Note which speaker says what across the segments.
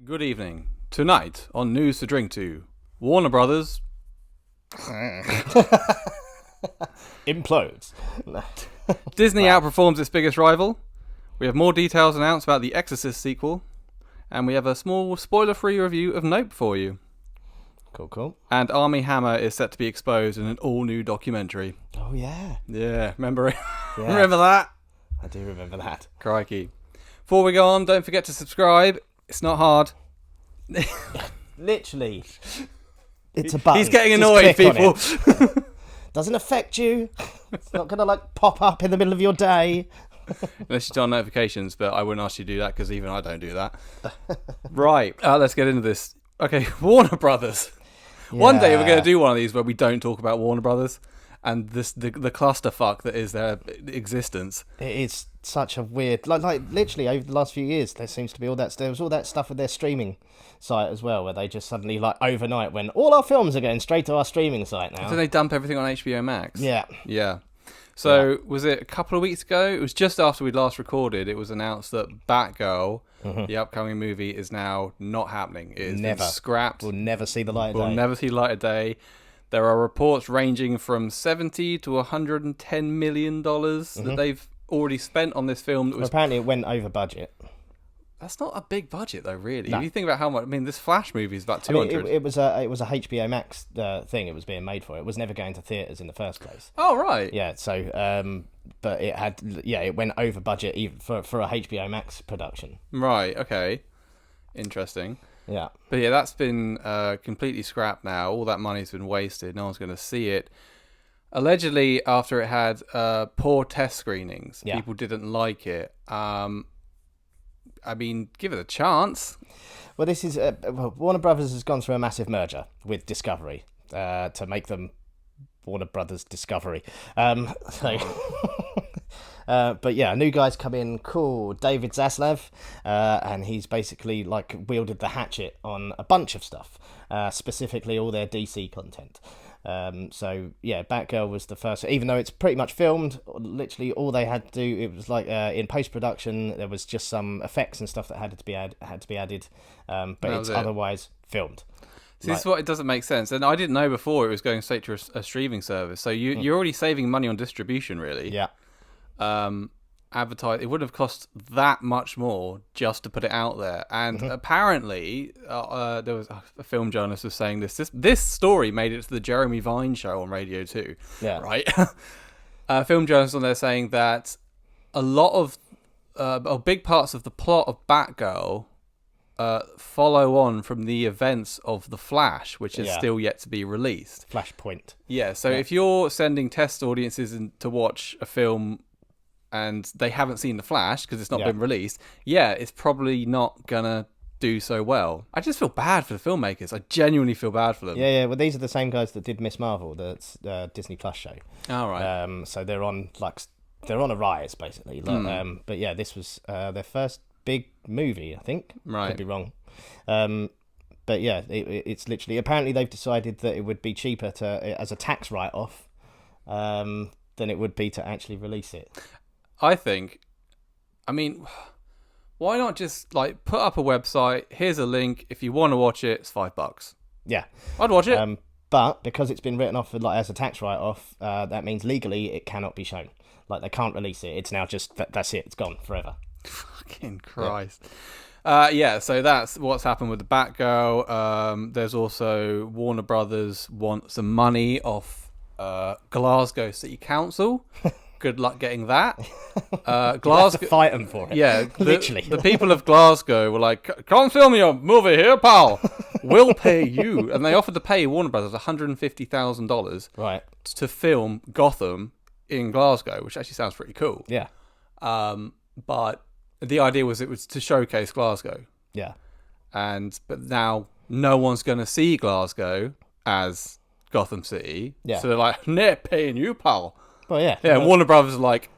Speaker 1: Good evening. Tonight on News to Drink To, Warner Brothers
Speaker 2: implodes.
Speaker 1: Disney outperforms its biggest rival. We have more details announced about the Exorcist sequel, and we have a small spoiler-free review of Nope for you.
Speaker 2: Cool.
Speaker 1: And Armie Hammer is set to be exposed in an all-new documentary.
Speaker 2: Oh yeah.
Speaker 1: Yeah, remember it?
Speaker 2: Yeah.
Speaker 1: Remember that?
Speaker 2: I do remember that.
Speaker 1: Crikey. Before we go on, don't forget to subscribe. It's not hard.
Speaker 2: Literally, it's a button.
Speaker 1: He's getting
Speaker 2: Just
Speaker 1: annoyed,
Speaker 2: click on
Speaker 1: people.
Speaker 2: it. Doesn't affect you. It's not gonna pop up in the middle of your day.
Speaker 1: Unless you turn on notifications, but I wouldn't ask you to do that because even I don't do that. Right, let's get into this. Okay, Warner Brothers. Yeah. One day we're going to do one of these where we don't talk about Warner Brothers and the clusterfuck that is their existence.
Speaker 2: It is such a weird, like literally over the last few years, there seems to be all that. There was all that stuff with their streaming site as well, where they just suddenly overnight when all our films are going straight to our streaming site now.
Speaker 1: So they dump everything on HBO Max.
Speaker 2: Yeah.
Speaker 1: So was it a couple of weeks ago? It was just after we'd last recorded. It was announced that Batgirl, the upcoming movie, is now not happening. It is been scrapped.
Speaker 2: We'll never see the light of day.
Speaker 1: We'll never see the light of day. There are reports ranging from $70 to $110 million that they've already spent on this film. That was
Speaker 2: apparently it went over budget.
Speaker 1: That's not a big budget though, really.
Speaker 2: No.
Speaker 1: If you think about how much, this Flash movie is about 200.
Speaker 2: It was a HBO Max thing. It was being made for. It was never going to theaters in the first place.
Speaker 1: Oh right.
Speaker 2: Yeah. So, but it had. Yeah, it went over budget even for a HBO Max production.
Speaker 1: Right. Okay. Interesting.
Speaker 2: Yeah.
Speaker 1: But yeah, that's been completely scrapped now. All that money's been wasted. No one's going to see it. Allegedly, after it had poor test screenings, people didn't like it. Give it a chance.
Speaker 2: Well, this is Warner Brothers has gone through a massive merger with Discovery to make them Warner Brothers Discovery. But yeah, a new guy's come in called David Zaslav, and he's basically wielded the hatchet on a bunch of stuff, specifically all their DC content. So yeah, Batgirl was the first, even though it's pretty much filmed. Literally, all they had to do, it was in post production, there was just some effects and stuff that had to be added, but it's otherwise filmed.
Speaker 1: So this is what it doesn't make sense, and I didn't know before it was going straight to a streaming service. So you're already saving money on distribution, really.
Speaker 2: Yeah.
Speaker 1: Advertise. It wouldn't have cost that much more just to put it out there. And apparently, there was a film journalist was saying this story made it to the Jeremy Vine show on Radio 2.
Speaker 2: Yeah.
Speaker 1: Right. Film journalists on there saying that a lot of big parts of the plot of Batgirl follow on from the events of The Flash, which is still yet to be released.
Speaker 2: Flashpoint.
Speaker 1: Yeah. So if you're sending test audiences to watch a film and they haven't seen The Flash because it's not been released, it's probably not gonna do so well. I just feel bad for the filmmakers. I genuinely feel bad for them.
Speaker 2: Yeah. Well, these are the same guys that did Miss Marvel, the Disney Plus show.
Speaker 1: All right.
Speaker 2: So they're on a rise basically. But yeah, this was their first big movie, I think.
Speaker 1: Right.
Speaker 2: Could be wrong. But yeah, it's literally. Apparently, they've decided that it would be cheaper as a tax write-off than it would be to actually release it.
Speaker 1: I think, why not just put up a website? Here's a link. If you want to watch it, it's $5.
Speaker 2: Yeah,
Speaker 1: I'd watch it.
Speaker 2: But because it's been written off as a tax write-off, that means legally it cannot be shown. They can't release it. It's now just that's it. It's gone forever.
Speaker 1: Fucking Christ. Yeah. So that's what's happened with the Batgirl. There's also Warner Brothers want some money off Glasgow City Council. Good luck getting that.
Speaker 2: Glasgow have to fight them for it.
Speaker 1: Yeah,
Speaker 2: literally.
Speaker 1: The people of Glasgow were like, "Come film your movie here, pal. We'll pay you." And they offered to pay Warner Brothers $150,000
Speaker 2: right
Speaker 1: to film Gotham in Glasgow, which actually sounds pretty cool.
Speaker 2: Yeah.
Speaker 1: But the idea was it was to showcase Glasgow.
Speaker 2: Yeah.
Speaker 1: But now no one's going to see Glasgow as Gotham City.
Speaker 2: Yeah.
Speaker 1: So they're like, "Nah, paying you, pal."
Speaker 2: Well, yeah.
Speaker 1: Yeah, Warner Brothers are like,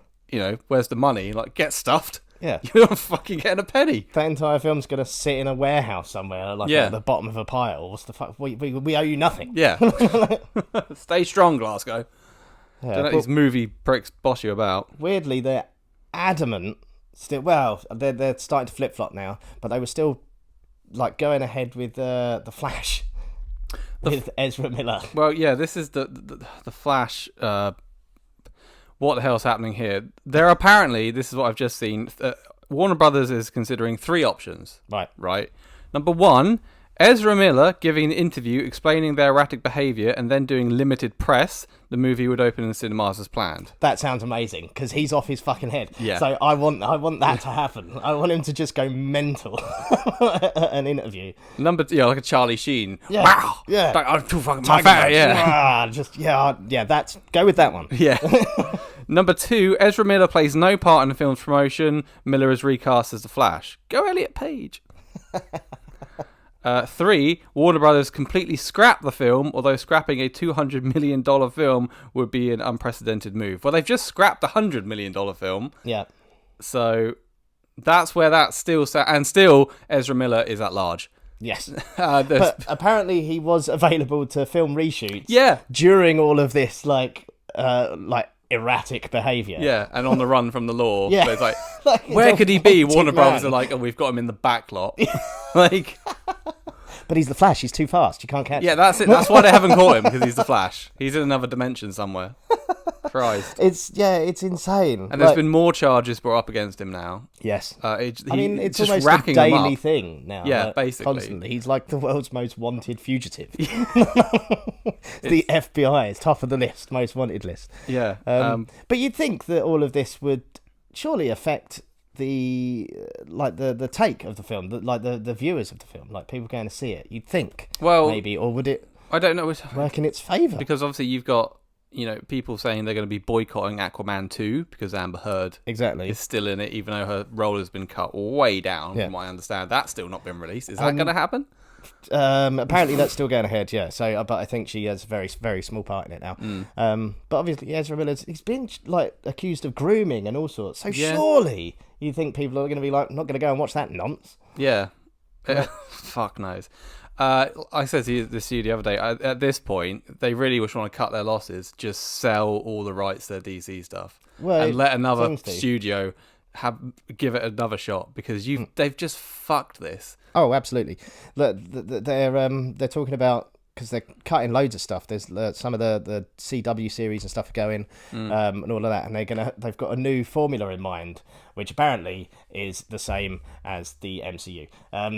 Speaker 1: where's the money? Get stuffed.
Speaker 2: Yeah.
Speaker 1: You're not fucking getting a penny.
Speaker 2: That entire film's going to sit in a warehouse somewhere, at the bottom of a pile. What's the fuck? We owe you nothing.
Speaker 1: Yeah. Stay strong, Glasgow.
Speaker 2: Yeah,
Speaker 1: Don't let these movie pricks boss you about.
Speaker 2: Weirdly, they're adamant. They're starting to flip-flop now, but they were still like going ahead with the Flash with Ezra Miller.
Speaker 1: Well, yeah, this is the Flash. What the hell's happening here? There apparently, this is what I've just seen. Warner Brothers is considering 3 options. Right. Number 1, Ezra Miller giving an interview explaining their erratic behaviour and then doing limited press. The movie would open in cinemas as planned.
Speaker 2: That sounds amazing because he's off his fucking head.
Speaker 1: Yeah.
Speaker 2: So I want that to happen. I want him to just go mental at an interview.
Speaker 1: Number 2, like a Charlie Sheen.
Speaker 2: Yeah.
Speaker 1: Wow.
Speaker 2: Yeah.
Speaker 1: Like, I'm too fucking my fat.
Speaker 2: Yeah. That's go with that one.
Speaker 1: Yeah. Number 2, Ezra Miller plays no part in the film's promotion. Miller is recast as the Flash. Go Elliot Page. 3, Warner Brothers completely scrap the film, although scrapping a $200 million film would be an unprecedented move. Well, they've just scrapped a $100 million film.
Speaker 2: Yeah.
Speaker 1: So that's where that's still... And still, Ezra Miller is at large.
Speaker 2: Yes. But apparently he was available to film reshoots.
Speaker 1: Yeah.
Speaker 2: During all of this, like erratic behaviour.
Speaker 1: Yeah, and on the run from the law.
Speaker 2: Yeah.
Speaker 1: So it's like where could he be? Warner Brothers are like, we've got him in the back lot. Like...
Speaker 2: But he's the Flash. He's too fast. You can't catch him.
Speaker 1: Yeah, that's it. That's why they haven't caught him, because he's the Flash. He's in another dimension somewhere. Christ.
Speaker 2: It's insane.
Speaker 1: And there's been more charges brought up against him now.
Speaker 2: Yes.
Speaker 1: It's
Speaker 2: just
Speaker 1: almost
Speaker 2: racking a daily thing now.
Speaker 1: Yeah, basically.
Speaker 2: Constantly. He's like the world's most wanted fugitive. The FBI is top of the list, most wanted list.
Speaker 1: Yeah.
Speaker 2: But you'd think that all of this would surely affect the take of the film, the viewers of the film, like people going to see it. You'd think, maybe, or would it?
Speaker 1: I don't know.
Speaker 2: Work in its favour?
Speaker 1: Because obviously you've got people saying they're going to be boycotting Aquaman 2 because Amber Heard is still in it, even though her role has been cut way down. From what I understand, that's still not been released. Is that going to happen?
Speaker 2: Apparently that's still going ahead, yeah. So, but I think she has a very, very small part in it now. But obviously Ezra Miller's, he's been accused of grooming and all sorts. So surely you think people are going to be like, not going to go and watch that nonce?
Speaker 1: Yeah. Fuck knows. I said to you the other day, at this point, they really just want to cut their losses, just sell all the rights to their DC stuff, and let another studio give it another shot, because they've just fucked this. Oh,
Speaker 2: absolutely. They're talking about, because they're cutting loads of stuff. There's some of the CW series and stuff going, and all of that, and they've got a new formula in mind, which apparently is the same as the MCU.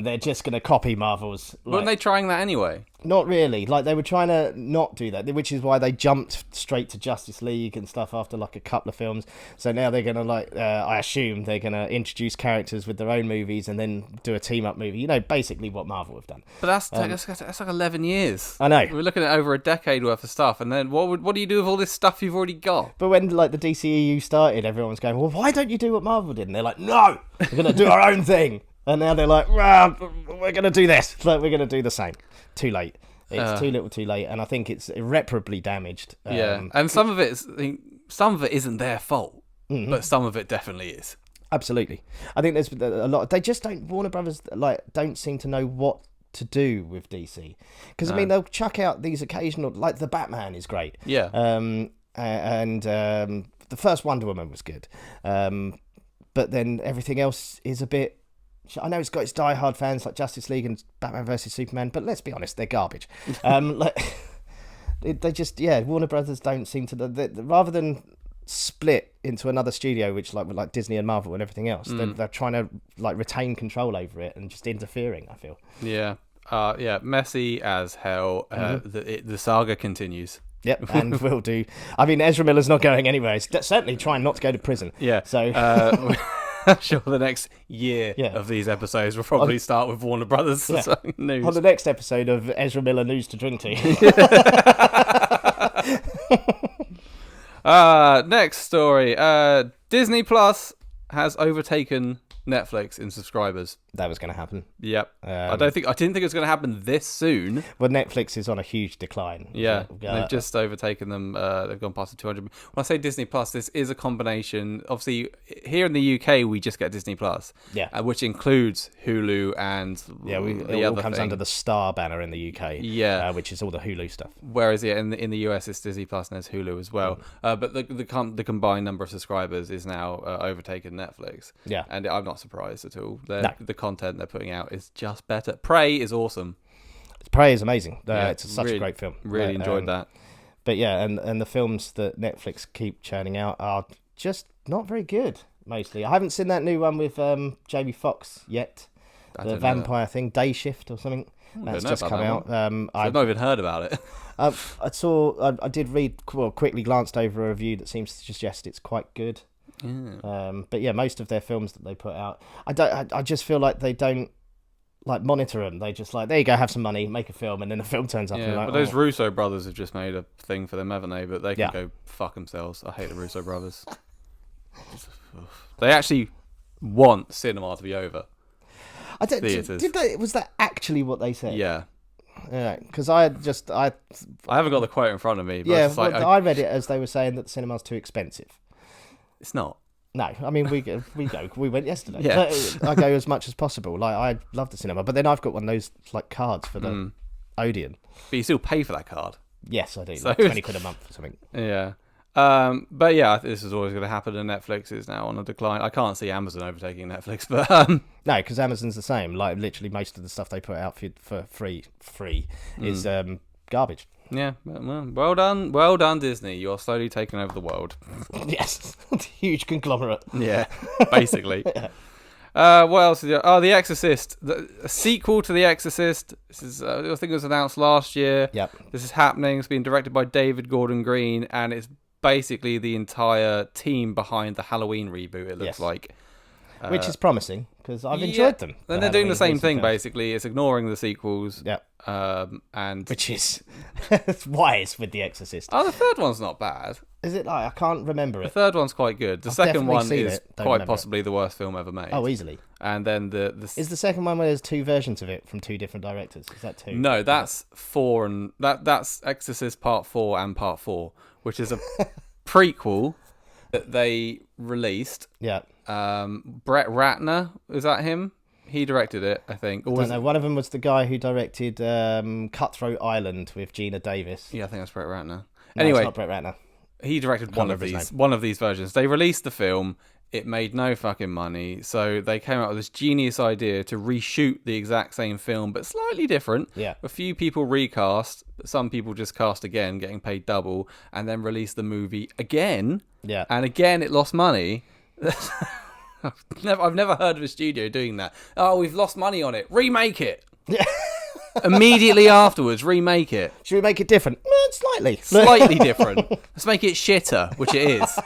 Speaker 2: They're just going to copy Marvel's.
Speaker 1: Weren't they trying that anyway?
Speaker 2: Not really. Like, they were trying to not do that, which is why they jumped straight to Justice League and stuff after a couple of films. So now they're going to I assume they're going to introduce characters with their own movies and then do a team up movie. Basically what Marvel have done.
Speaker 1: But that's like 11 years.
Speaker 2: I know.
Speaker 1: We're looking at over a decade worth of stuff, and then what do you do with all this stuff you've already got?
Speaker 2: But when the DCEU started, everyone was going, well, why don't you do what Marvel did? And they're like, no, we're going to do our own thing. And now they're like, well, we're going to do this. We're going to do the same. Too late. It's too little too late. And I think it's irreparably damaged.
Speaker 1: And some of it isn't their fault, but some of it definitely is.
Speaker 2: Absolutely. I think there's a lot. They just don't, Warner Brothers, don't seem to know what to do with DC. Because, they'll chuck out these occasional, the Batman is great.
Speaker 1: Yeah.
Speaker 2: And the first Wonder Woman was good. But then everything else is a bit... I know it's got its diehard fans like Justice League and Batman vs Superman, but let's be honest, they're garbage. They just, Warner Brothers don't seem to... rather than split into another studio, which like Disney and Marvel and everything else, they're trying to retain control over it and just interfering, I feel.
Speaker 1: Yeah. Messy as hell. The saga continues.
Speaker 2: Yep, and will do. Ezra Miller's not going anywhere. He's certainly trying not to go to prison.
Speaker 1: Yeah.
Speaker 2: So...
Speaker 1: I'm sure the next year of these episodes will probably start with Warner Brothers news.
Speaker 2: On the next episode of Ezra Miller News to Drink To.
Speaker 1: Next story. Disney Plus has overtaken Netflix in subscribers.
Speaker 2: That was going to happen.
Speaker 1: Yep. I didn't think it was going to happen this soon.
Speaker 2: Well, Netflix is on a huge decline.
Speaker 1: Yeah, they've just overtaken them. They've gone past the 200. When I say Disney Plus, this is a combination. Obviously, here in the UK, we just get Disney Plus.
Speaker 2: Yeah.
Speaker 1: Which includes Hulu and
Speaker 2: it all comes under the Star banner in the UK.
Speaker 1: Yeah.
Speaker 2: Which is all the Hulu stuff.
Speaker 1: Whereas in the US, it's Disney Plus and there's Hulu as well. But the combined number of subscribers is now overtaken Netflix.
Speaker 2: Yeah.
Speaker 1: And I've not not surprised at all.
Speaker 2: No.
Speaker 1: The content they're putting out is just better. Prey is awesome.
Speaker 2: Prey is amazing.
Speaker 1: Yeah,
Speaker 2: It's such a great film.
Speaker 1: Really enjoyed that.
Speaker 2: But yeah, and the films that Netflix keep churning out are just not very good, mostly. I haven't seen that new one with Jamie Foxx yet. The vampire thing, Day Shift or something. That's just come out.
Speaker 1: I've not even heard about it.
Speaker 2: I did read, quickly glanced over a review that seems to suggest it's quite good.
Speaker 1: Yeah.
Speaker 2: But yeah, most of their films that they put out, I just feel like they don't like monitor them. They just like, there you go, have some money, make a film, and then the film turns up.
Speaker 1: Yeah,
Speaker 2: and like,
Speaker 1: but those Russo brothers have just made a thing for them, haven't they? But they can
Speaker 2: Yeah.
Speaker 1: go fuck themselves. I hate the Russo brothers. They actually want cinema to be over.
Speaker 2: I don't, did they? Was that actually what they said?
Speaker 1: Yeah.
Speaker 2: Yeah, because I
Speaker 1: haven't got the quote in front of me. But
Speaker 2: yeah,
Speaker 1: it's like,
Speaker 2: I read it as they were saying that the cinema's too expensive.
Speaker 1: It's not.
Speaker 2: No, I mean we went yesterday.
Speaker 1: Yeah.
Speaker 2: I go as much as possible. Like I love the cinema, but then I've got one of those like cards for the Odeon.
Speaker 1: But you still pay for that card.
Speaker 2: Yes, I do.
Speaker 1: So
Speaker 2: like 20 quid a month or something.
Speaker 1: Yeah. But yeah, this is always going to happen, and Netflix is now on a decline. I can't see Amazon overtaking Netflix, but
Speaker 2: no, because Amazon's the same. Like literally, most of the stuff they put out for free is garbage.
Speaker 1: Yeah, well done, Disney. You're slowly taking over the world.
Speaker 2: Yes, huge conglomerate.
Speaker 1: Yeah, basically. What else? The Exorcist, a sequel to The Exorcist. This is, I think it was announced last year.
Speaker 2: Yep.
Speaker 1: This is happening. It's being directed by David Gordon Green, and it's basically the entire team behind the Halloween reboot. It looks like.
Speaker 2: Which is promising, because I've enjoyed them.
Speaker 1: And they're doing the same thing, basically. It's ignoring the sequels.
Speaker 2: Yeah.
Speaker 1: And
Speaker 2: which is wise with The Exorcist.
Speaker 1: Oh, the third one's not bad.
Speaker 2: Is it? Like, I can't remember it.
Speaker 1: The third one's quite good. The second one is quite possibly the worst film ever made.
Speaker 2: Oh, easily.
Speaker 1: And then
Speaker 2: is the second one where there's two versions of it from two different directors? Is that two?
Speaker 1: No, that's 4 and that's Exorcist Part 4 and Part 4, which is a prequel that they released.
Speaker 2: Yeah.
Speaker 1: Brett Ratner, is that him? He directed it, I think.
Speaker 2: I don't know. One of them was the guy who directed Cutthroat Island with Gina Davis.
Speaker 1: Yeah, I think that's Brett Ratner.
Speaker 2: No,
Speaker 1: anyway,
Speaker 2: it's not Brett Ratner.
Speaker 1: He directed one of these versions. They released the film. It made no fucking money, so they came out with this genius idea to reshoot the exact same film, but slightly different.
Speaker 2: Yeah.
Speaker 1: A few people recast, but some people just cast again, getting paid double, and then released the movie again.
Speaker 2: Yeah.
Speaker 1: And again, it lost money. I've never heard of a studio doing that. Oh, we've lost money on it. Remake it.
Speaker 2: Yeah.
Speaker 1: Immediately afterwards, remake it.
Speaker 2: Should we make it different? Slightly.
Speaker 1: Slightly different. Let's make it shitter, which it is.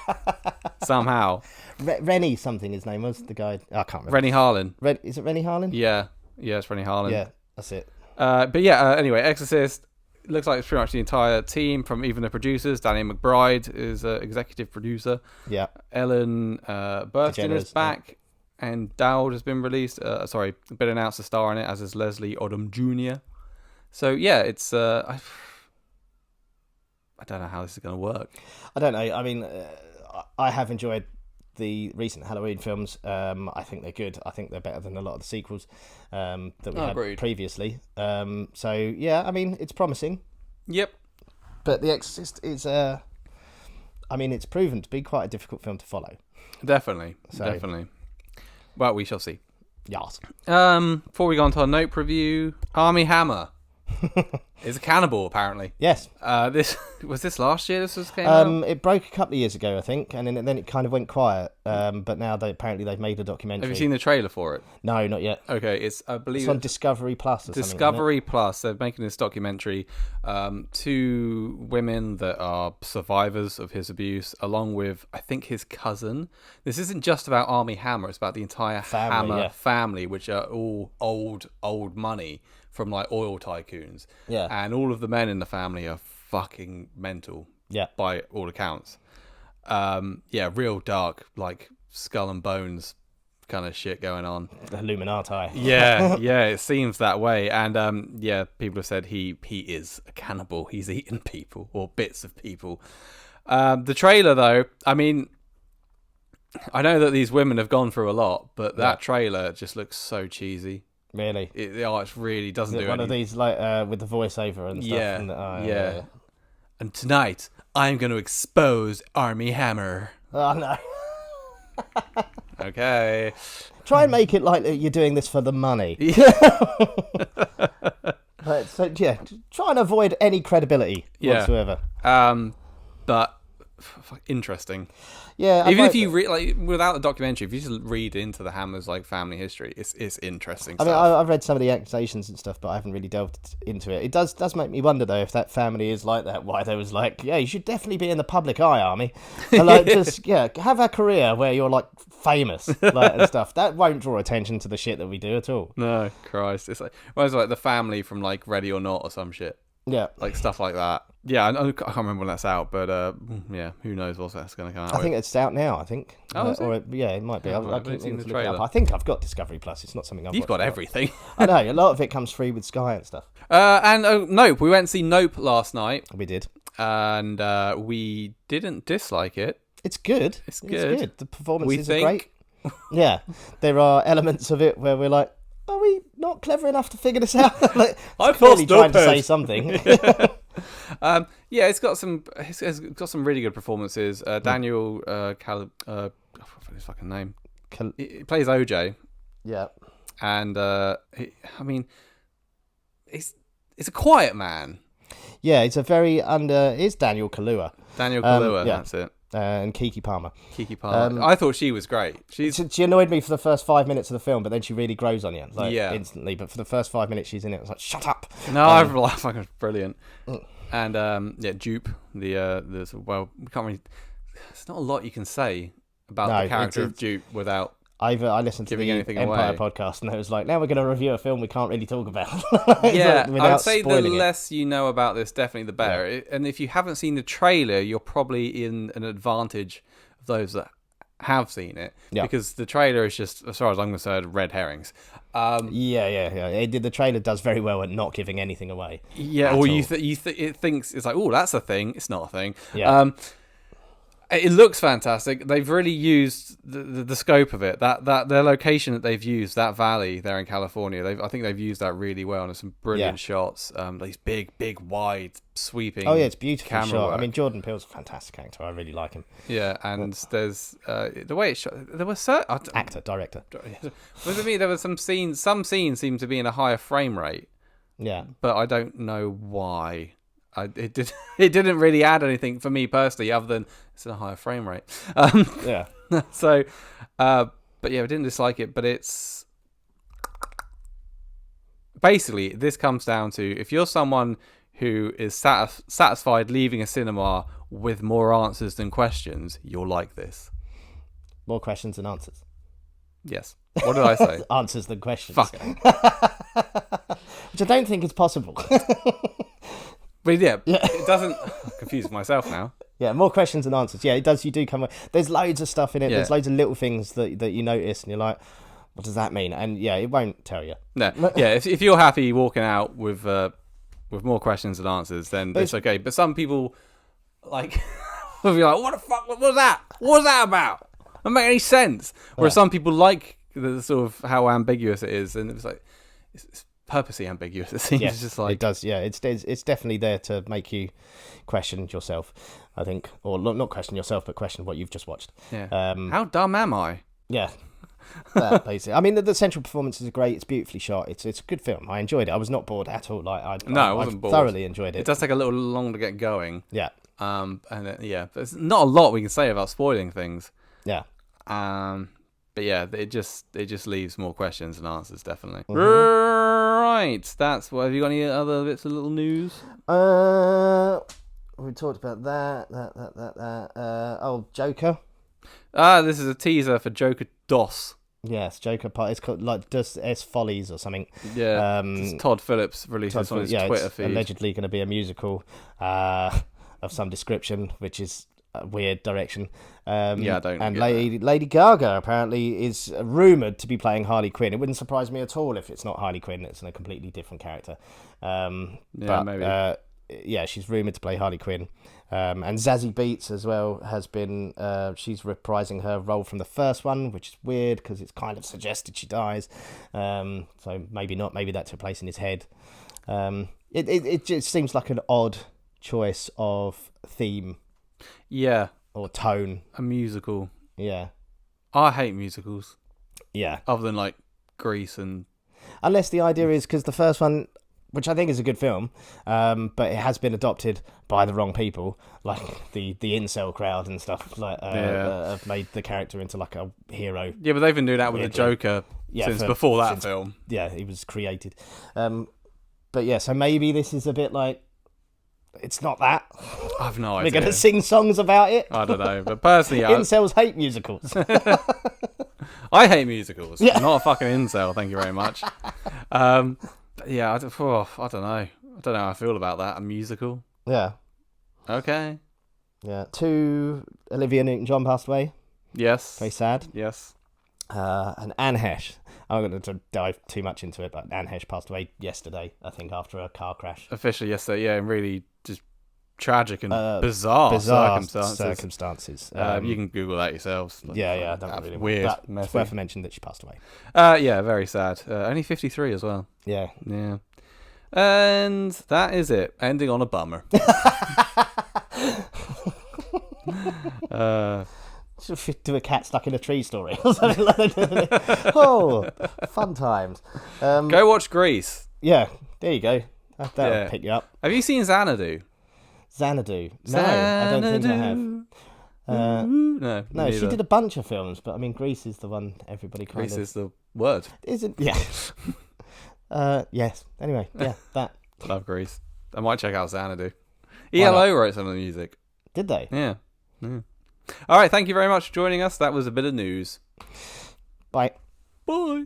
Speaker 1: Somehow.
Speaker 2: Rennie something his name was, the guy. I can't remember.
Speaker 1: Rennie Harlin.
Speaker 2: Is it Rennie Harlin?
Speaker 1: Yeah, it's Rennie Harlin.
Speaker 2: Yeah, that's it.
Speaker 1: But yeah, anyway, Exorcist. Looks like it's pretty much the entire team, from even the producers. Danny McBride is executive producer.
Speaker 2: Yeah.
Speaker 1: Ellen Burstyn is back, and Dowd has been released. Been announced to star in it, as is Leslie Odom Jr. So yeah, it's I don't know how this is going to work.
Speaker 2: I don't know. I mean, I have enjoyed the recent Halloween films. I think they're good. I think they're better than a lot of the sequels that we had previously. So yeah, I mean, it's promising.
Speaker 1: Yep.
Speaker 2: But The Exorcist is, I mean, it's proven to be quite a difficult film to follow.
Speaker 1: Definitely. Well, we shall see.
Speaker 2: Yes.
Speaker 1: Before we go on to our Nope review, Armie Hammer is a cannibal, apparently.
Speaker 2: Yes.
Speaker 1: This was this last year. This came out.
Speaker 2: It broke a couple of years ago, I think, and then it kind of went quiet. But now they've made a documentary.
Speaker 1: Have you seen the trailer for it?
Speaker 2: No, not yet.
Speaker 1: Okay, I believe
Speaker 2: it's on Discovery Plus. Or
Speaker 1: Discovery Plus. They're making this documentary. 2 women that are survivors of his abuse, along with, I think, his cousin. This isn't just about Armie Hammer. It's about the entire Hammer family, which are all old money from like oil tycoons.
Speaker 2: Yeah.
Speaker 1: And all of the men in the family are fucking mental.
Speaker 2: Yeah.
Speaker 1: By all accounts. Real dark, like skull and bones kind of shit going on.
Speaker 2: The Illuminati.
Speaker 1: Yeah, it seems that way. And people have said he is a cannibal. He's eaten people or bits of people. The trailer, though, I mean, I know that these women have gone through a lot, but that trailer just looks so cheesy.
Speaker 2: Really?
Speaker 1: It really doesn't do
Speaker 2: one
Speaker 1: anything.
Speaker 2: Of these like with the voiceover and stuff.
Speaker 1: Yeah. And tonight, I'm going to expose Armie Hammer.
Speaker 2: Oh, no.
Speaker 1: Okay.
Speaker 2: Try and make it like you're doing this for the money. But, so yeah, try and avoid any credibility whatsoever.
Speaker 1: But interesting.
Speaker 2: Yeah,
Speaker 1: even if you read without the documentary, if you just read into the Hammers family history, it's interesting.
Speaker 2: I mean, I've read some of the accusations and stuff, but I haven't really delved into it. It does make me wonder though if that family is like that. Why they was like, yeah, you should definitely be in the public eye, Armie, and just have a career where you're famous and stuff. That won't draw attention to the shit that we do at all.
Speaker 1: No, Christ, it's like the family from Ready or Not or some shit.
Speaker 2: Yeah,
Speaker 1: stuff like that. Yeah, I can't remember when that's out, but who knows what that's going to come out.
Speaker 2: I think it's out now. I think.
Speaker 1: Oh, is it?
Speaker 2: It might be.
Speaker 1: I've seen the trailer.
Speaker 2: I think I've got Discovery Plus. It's not something I've.
Speaker 1: You've got everything.
Speaker 2: I know. A lot of it comes free with Sky and stuff.
Speaker 1: Nope. We went to see Nope last night.
Speaker 2: We did,
Speaker 1: and we didn't dislike it.
Speaker 2: It's good.
Speaker 1: It's good.
Speaker 2: The performances are great. Yeah, there are elements of it where we're like, are we not clever enough to figure this out? I'm clearly trying to say something.
Speaker 1: It's got some really good performances. Daniel I forgot his fucking name. He plays OJ.
Speaker 2: Yeah.
Speaker 1: And he's a quiet man.
Speaker 2: Yeah, it's a very it's Daniel Kaluuya.
Speaker 1: That's it.
Speaker 2: And Keke Palmer.
Speaker 1: I thought she was great.
Speaker 2: She annoyed me for the first 5 minutes of the film, but then she really grows on you, instantly. But for the first 5 minutes she's in it, I was like, shut up.
Speaker 1: No, I fucking was brilliant. And Jupe, we can't really. There's not a lot you can say about the character of Jupe without. I listened to the Empire podcast, and it was like, now we're going to review a film we can't really talk about. I would say the less you know about this, definitely the better. Yeah. And if you haven't seen the trailer, you're probably in an advantage of those that have seen it, because the trailer is just, as far as I'm concerned, red herrings. The trailer does very well at not giving anything away. Yeah, or
Speaker 2: it
Speaker 1: thinks it's like, oh, that's a thing. It's not a thing.
Speaker 2: Yeah.
Speaker 1: It looks fantastic. They've really used the scope of it. That their location that they've used, that valley there in California. I think they've used that really well. And there's some brilliant shots. These big, wide, sweeping.
Speaker 2: Oh yeah, it's beautiful
Speaker 1: camera
Speaker 2: shot.
Speaker 1: work.
Speaker 2: I mean, Jordan Peele's a fantastic actor. I really like him.
Speaker 1: Yeah, and there's the way it's shot. There was
Speaker 2: director.
Speaker 1: With me, there was some scenes. Some scenes seem to be in a higher frame rate.
Speaker 2: Yeah,
Speaker 1: but I don't know why. It didn't really add anything for me personally, other than it's in a higher frame rate.
Speaker 2: Yeah.
Speaker 1: So, but yeah, I didn't dislike it. But it's basically, this comes down to, if you're someone who is satisfied leaving a cinema with more answers than questions, you'll like this.
Speaker 2: More questions than answers.
Speaker 1: Yes. What did I say?
Speaker 2: Answers than questions.
Speaker 1: Fuck.
Speaker 2: Which I don't think is possible.
Speaker 1: But it doesn't. I'm confused myself now.
Speaker 2: Yeah, more questions than answers. Yeah, it does. You do come. There's loads of stuff in it. Yeah. There's loads of little things that you notice, and you're like, what does that mean? And yeah, it won't tell you.
Speaker 1: No. Yeah, if you're happy walking out with more questions than answers, then it's okay. But some people will be like, what the fuck? What was that? What was that about? It doesn't make any sense. Whereas some people like the sort of how ambiguous it is, and it's like it's purposely ambiguous. It seems just like
Speaker 2: it does. Yeah, it's definitely there to make you question yourself, I think, or not question yourself, but question what you've just watched.
Speaker 1: Yeah. How dumb am I?
Speaker 2: Yeah. Basically, I mean, the central performances are great. It's beautifully shot. It's a good film. I enjoyed it. I was not bored at all. I wasn't bored. Thoroughly enjoyed it.
Speaker 1: It does take a little long to get going.
Speaker 2: Yeah.
Speaker 1: But there's not a lot we can say about spoiling things.
Speaker 2: Yeah.
Speaker 1: But yeah, it just leaves more questions than answers, definitely.
Speaker 2: Mm-hmm.
Speaker 1: Right. That's what. Have you got any other bits of little news?
Speaker 2: We talked about that. Joker.
Speaker 1: This is a teaser for Joker DOS.
Speaker 2: Yes, Joker part. It's called DOS S Follies or something.
Speaker 1: Yeah. Todd Phillips released this on his Twitter feed.
Speaker 2: Allegedly going to be a musical of some description, which is a weird direction. I don't. And Lady Gaga apparently is rumoured to be playing Harley Quinn. It wouldn't surprise me at all if it's not Harley Quinn. It's in a completely different character. Maybe. She's rumoured to play Harley Quinn. And Zazie Beetz as well has been. She's reprising her role from the first one, which is weird because it's kind of suggested she dies. So maybe not. Maybe that took place in his head. It just seems like an odd choice of theme.
Speaker 1: Yeah.
Speaker 2: Or tone.
Speaker 1: A musical.
Speaker 2: Yeah.
Speaker 1: I hate musicals.
Speaker 2: Yeah.
Speaker 1: Other than like Grease and...
Speaker 2: Unless the idea is, because the first one, which I think is a good film, but it has been adopted by the wrong people, like the incel crowd and stuff, like have made the character into like a hero.
Speaker 1: Yeah, but they've been doing that with the Joker since before that film.
Speaker 2: Yeah, he was created. But yeah, so maybe this is a bit like, it's not that.
Speaker 1: I've no idea.
Speaker 2: We're going to sing songs about it.
Speaker 1: I don't know, but personally...
Speaker 2: Incels hate musicals.
Speaker 1: I hate musicals.
Speaker 2: Yeah.
Speaker 1: I'm not a fucking incel, thank you very much. Yeah, I don't know. I don't know how I feel about that. A musical?
Speaker 2: Yeah.
Speaker 1: Okay.
Speaker 2: Yeah. 2, Olivia Newton-John passed away.
Speaker 1: Yes.
Speaker 2: Very sad.
Speaker 1: Yes.
Speaker 2: And Anne Hesh. I'm going to dive too much into it, but Anne Hesh passed away yesterday, I think, after a car crash.
Speaker 1: Officially yesterday, yeah, and really just tragic and bizarre
Speaker 2: circumstances.
Speaker 1: You can Google that yourselves.
Speaker 2: Like, I don't really
Speaker 1: weird.
Speaker 2: It's worth a mention that she passed away.
Speaker 1: Yeah, very sad. Only 53 as well.
Speaker 2: Yeah.
Speaker 1: Yeah. And that is it. Ending on a bummer.
Speaker 2: Should do a cat stuck in a tree story or something like that. Oh, fun times.
Speaker 1: Go watch Grease.
Speaker 2: Yeah, there you go. That'll pick you up.
Speaker 1: Have you seen Xanadu?
Speaker 2: Xanadu? No, I don't think I have.
Speaker 1: No,
Speaker 2: she did a bunch of films, but I mean, Grease is the one everybody kind
Speaker 1: Grease
Speaker 2: of...
Speaker 1: is the word.
Speaker 2: Isn't? Yeah. Yes. Anyway, yeah, that.
Speaker 1: Love Grease. I might check out Xanadu. ELO wrote some of the music.
Speaker 2: Did they?
Speaker 1: Yeah. All right, thank you very much for joining us. That was a bit of news.
Speaker 2: Bye.
Speaker 1: Bye.